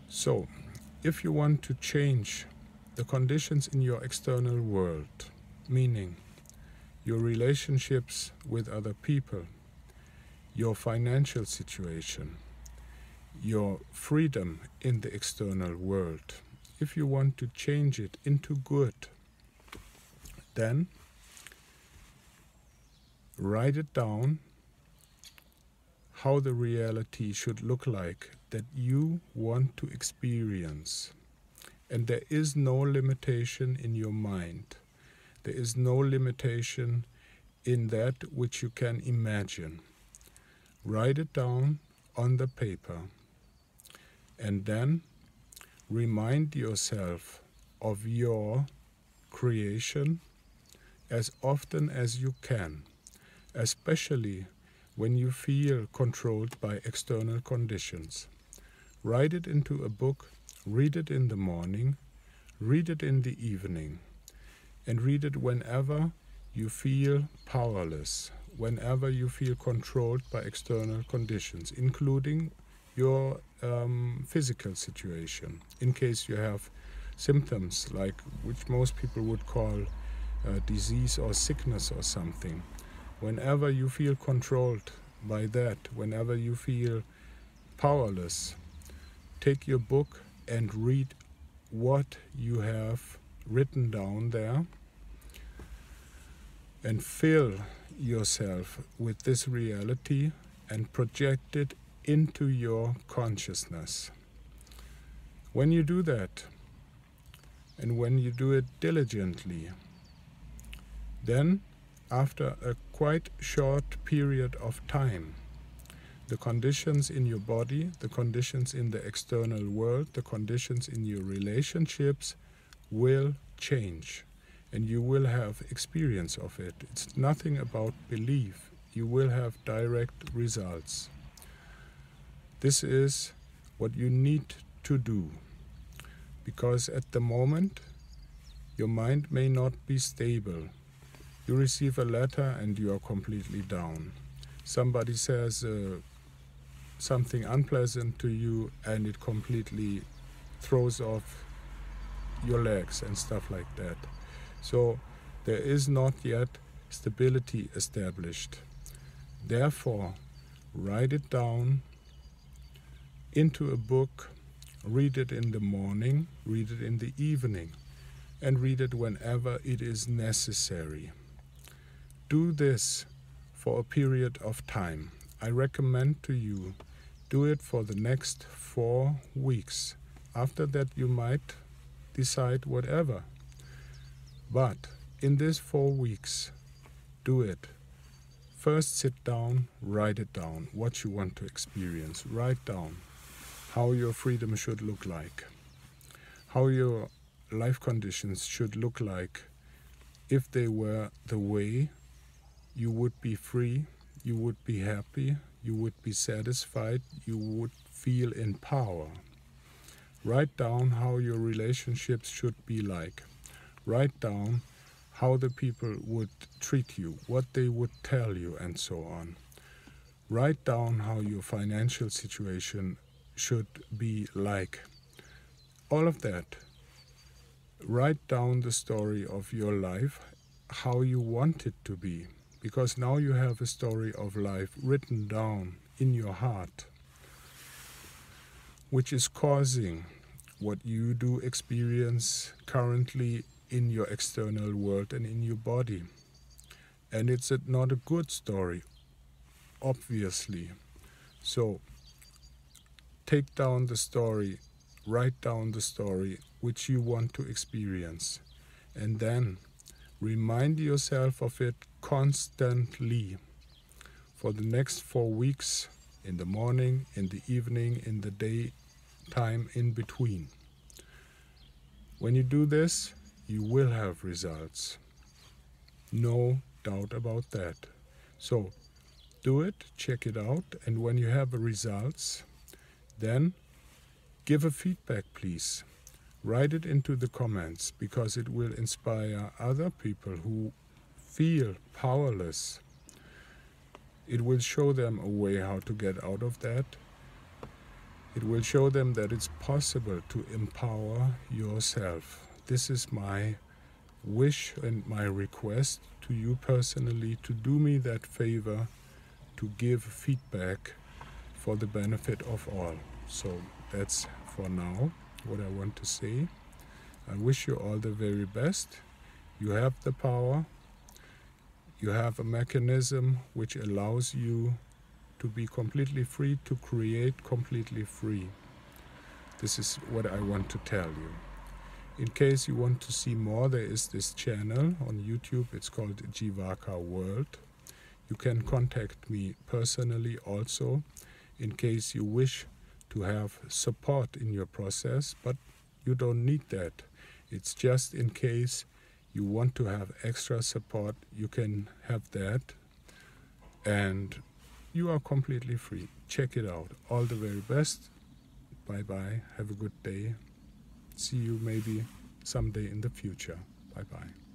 So, if you want to change the conditions in your external world, meaning your relationships with other people, your financial situation, your freedom in the external world, if you want to change it into good, then write it down how the reality should look like that you want to experience. And there is no limitation in your mind. There is no limitation in that which you can imagine. Write it down on the paper and then remind yourself of your creation as often as you can, especially when you feel controlled by external conditions. Write it into a book, read it in the morning, read it in the evening, and read it whenever you feel powerless, whenever you feel controlled by external conditions, including your physical situation, in case you have symptoms like which most people would call disease or sickness or something. Whenever you feel controlled by that, whenever you feel powerless, take your book and read what you have written down there and fill yourself with this reality and project it into your consciousness. When you do that, and when you do it diligently, then after a quite short period of time, the conditions in your body, the conditions in the external world, the conditions in your relationships will change, and you will have experience of it. It's nothing about belief. You will have direct results. This is what you need to do, because at the moment your mind may not be stable. You receive a letter and you are completely down. Somebody says something unpleasant to you and it completely throws off your legs and stuff like that. So there is not yet stability established. Therefore, write it down into a book, read it in the morning, read it in the evening, and read it whenever it is necessary. Do this for a period of time. I recommend to you, do it for the next 4 weeks. After that you might decide whatever. But in these 4 weeks, do it. First sit down, write it down, what you want to experience. Write down how your freedom should look like, how your life conditions should look like if they were the way you would be free, you would be happy, you would be satisfied, you would feel in power. Write down how your relationships should be like. Write down how the people would treat you, what they would tell you, and so on. Write down how your financial situation should be like. All of that. Write down the story of your life, how you want it to be. Because now you have a story of life written down in your heart, which is causing what you do experience currently in your external world and in your body. And it's not a good story, obviously. So take down the story, write down the story which you want to experience, and then remind yourself of it constantly for the next 4 weeks, in the morning, in the evening, in the daytime in between. When you do this, you will have results. No doubt about that. So do it, check it out, and when you have results, then give a feedback, please. Write it into the comments, because it will inspire other people who feel powerless. It will show them a way how to get out of that. It will show them that it's possible to empower yourself. This is my wish and my request to you personally, to do me that favor, to give feedback for the benefit of all. So that's for now what I want to say. I wish you all the very best. You have the power. You have a mechanism which allows you to be completely free, to create completely free. This is what I want to tell you. In case you want to see more, there is this channel on YouTube. It's called Jivakaforworld. You can contact me personally also in case you wish to have support in your process, but you don't need that. It's just in case you want to have extra support, you can have that, and you are completely free. Check it out. All the very best. Bye-bye. Have a good day. See you maybe someday in the future. Bye-bye.